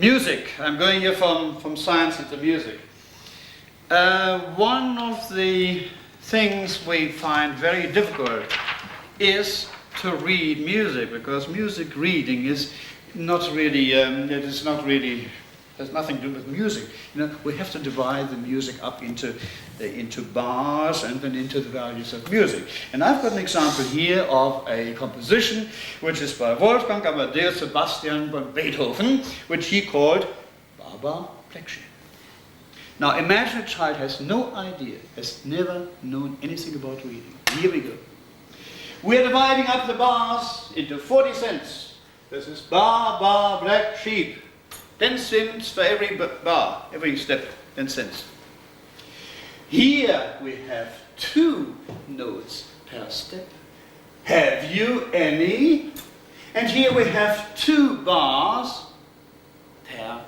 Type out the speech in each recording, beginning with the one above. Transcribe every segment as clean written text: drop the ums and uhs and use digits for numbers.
Music. I'm going here from science into music. One of the things we find very difficult is to read music, because music reading is not really, has nothing to do with music. You know, we have to divide the music up into bars and then into the values of music. And I've got an example here of a composition which is by Wolfgang Amadeus Sebastian von Beethoven, which he called Baba Black Sheep. Now imagine a child has no idea, has never known anything about reading. Here we go. We're dividing up the bars into 40 cents. This is bar, bar, black sheep. 10 cents for every bar, every step, 10 cents. Here we have 2 notes per step. Have you any? And here we have 2 bars per,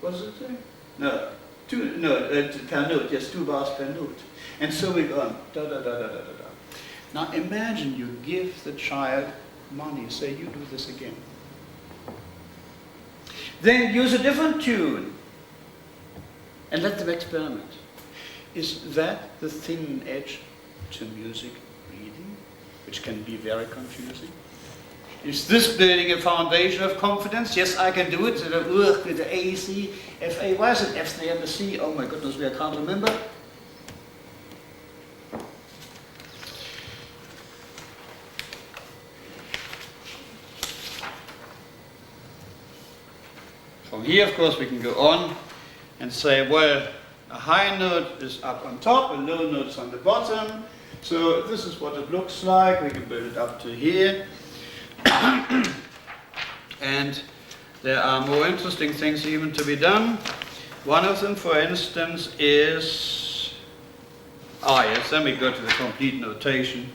what does it say? No, per note, yes, 2 bars per note. And so we go on, da da da da da da. Now imagine you give the child money, say you do this again. Then use a different tune and let them experiment. Is that the thin edge to music reading, which can be very confusing? Is this building a foundation of confidence? Yes, I can do it. So with the A, C, F, A. Why is it F, C, and the C? Oh my goodness, I can't remember. From here, of course, we can go on and say, well, a high note is up on top, a low note is on the bottom. So this is what it looks like. We can build it up to here. And there are more interesting things even to be done. One of them, for instance, is, yes, then we go to the complete notation.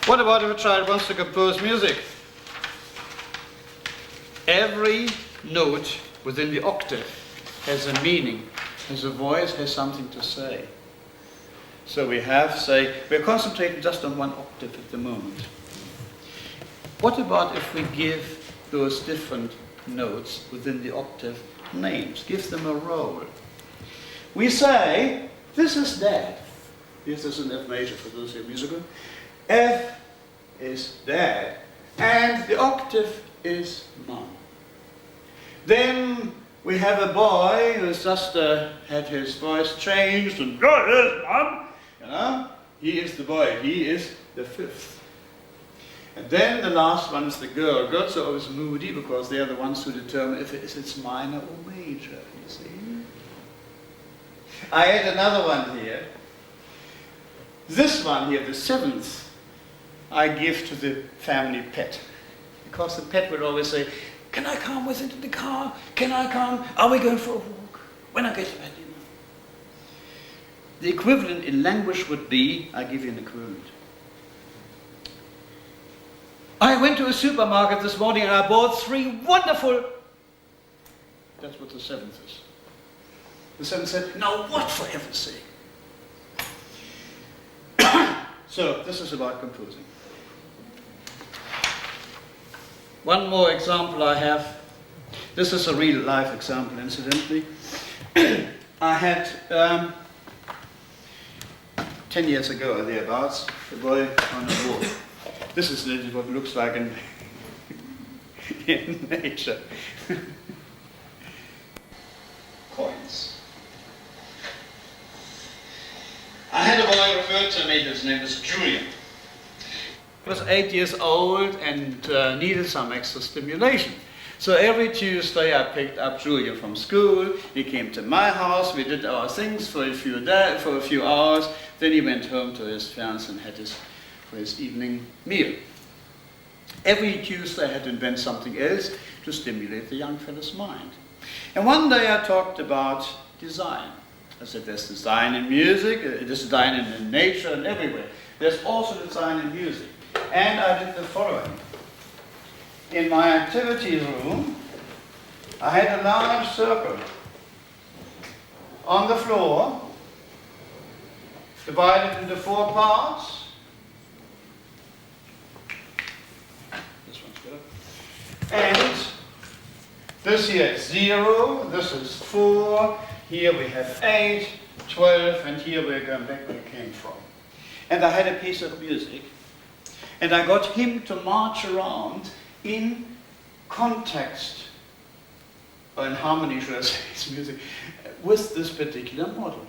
What about if a child wants to compose music? Every note within the octave has a meaning, has a voice, has something to say. So we have, say, we're concentrating just on one octave at the moment. What about if we give those different notes within the octave names, give them a role? We say, this is Dad. This is an F major for those who are musical. F is Dad, and the octave is Mom. Then we have a boy who's just had his voice changed and here's Mom. You know, he is the boy. He is the 5th. And then the last one is the girl. Girls are always moody because they are the ones who determine if it's minor or major. You see. I had another one here. This one here, the 7th, I give to the family pet, because the pet would always say, can I come with into the car? Can I come? Are we going for a walk? When I get to bed, you know. The equivalent in language would be, I give you an equivalent. I went to a supermarket this morning and I bought 3 wonderful, that's what the 7th is. The 7th said, now what, for heaven's sake? So this is about composing. One more example I have. This is a real life example, incidentally. I had 10 years ago or thereabouts, a boy on a walk. This is what it looks like in, in nature. Coins. I had a boy referred to me, his name was Julian. He was 8 years old and needed some extra stimulation. So every Tuesday I picked up Julian from school. He came to my house, we did our things for a few hours, then he went home to his fiancée and had his evening meal. Every Tuesday I had to invent something else to stimulate the young fellow's mind. And one day I talked about design. I said there's design in music, there's design in nature and everywhere. There's also design in music. And I did the following. In my activity room, I had a large circle on the floor, divided into 4 parts. And this here is 0, this is 4, here we have 8, 12, and here we're going back where we came from. And I had a piece of music, and I got him to march around in context, or in harmony, should I say, his music, with this particular model.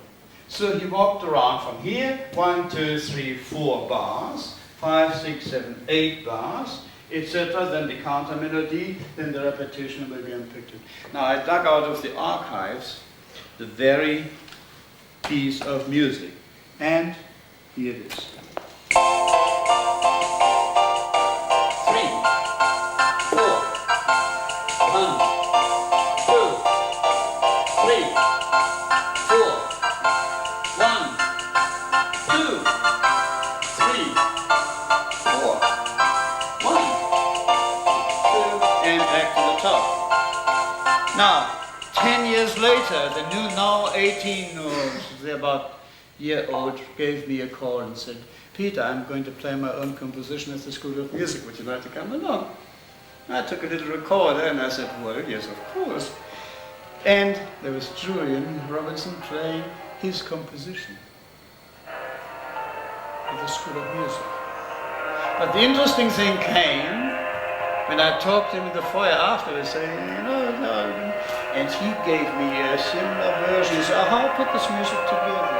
So he walked around from here, 1, 2, 3, 4 bars, 5, 6, 7, 8 bars, etc. Then the counter melody, then the repetition will be unpicked. Now I dug out of the archives the very piece of music, and here it is. 3, 4, 1, 2, 3, 4, 1, 2, 3, 4, 1, 2, and back to the top. Now, 10 years later, the new, now 18 or about year old, gave me a call and said, Peter, I'm going to play my own composition at the School of Music. Would you like to come along? I took a little recorder and I said, well, yes, of course. And there was Julian Robinson playing his composition at the School of Music. But the interesting thing came when I talked to him in the foyer afterwards, saying, and he gave me a similar version. He said, how put this music together?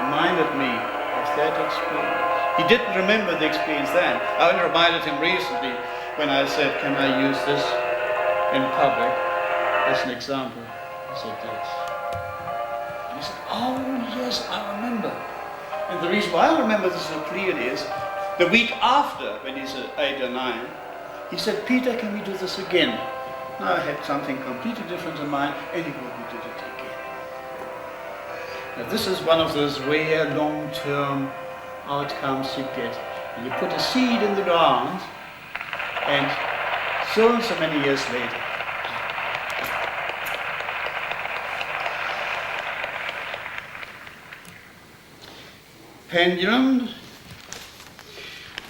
Reminded me of that experience. He didn't remember the experience then. I only reminded him recently when I said, can I use this in public as an example? He said, yes. And he said, oh yes, I remember. And the reason why I remember this so clearly is the week after, when he's 8 or 9, he said, Peter, can we do this again? Now I had something completely different in mind, and he would we did it again. Now this is one of those rare long-term outcomes you get. And you put a seed in the ground, and so and so many years later, pendulum.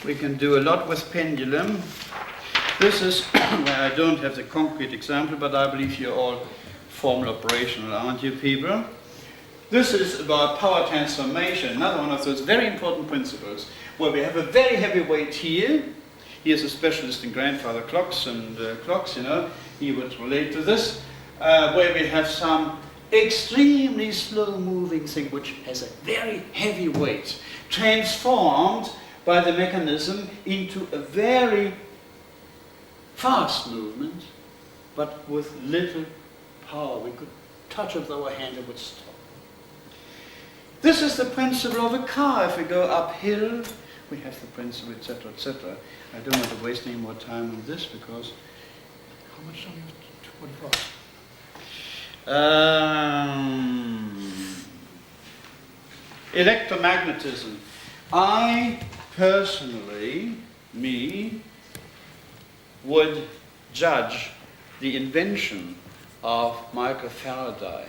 We can do a lot with pendulum. This is where I don't have the concrete example, but I believe you're all formal operational, aren't you, people? This is about power transformation, another one of those very important principles, where we have a very heavy weight here. He is a specialist in grandfather clocks and clocks, he would relate to this, where we have some extremely slow-moving thing which has a very heavy weight, transformed by the mechanism into a very fast movement, but with little power. We could touch it with our hand and would stop. This is the principle of a car. If we go uphill, we have the principle, etc., etc. I don't want to waste any more time on this because how much time would it cost? Electromagnetism. I personally, would judge the invention of Michael Faraday,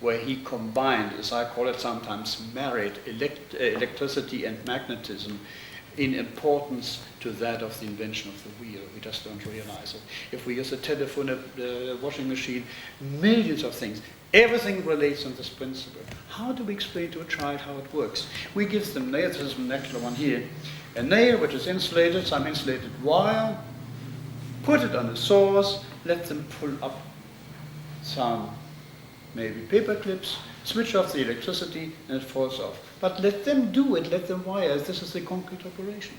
where he combined, as I call it sometimes, married electricity and magnetism in importance to that of the invention of the wheel. We just don't realize it. If we use a telephone, a washing machine, millions of things, everything relates on this principle. How do we explain to a child how it works? We give them nails, this is an actual one here, a nail which is insulated, some insulated wire, put it on the source, let them pull up some maybe paper clips, switch off the electricity, and it falls off. But let them do it, let them wire. This is the concrete operation.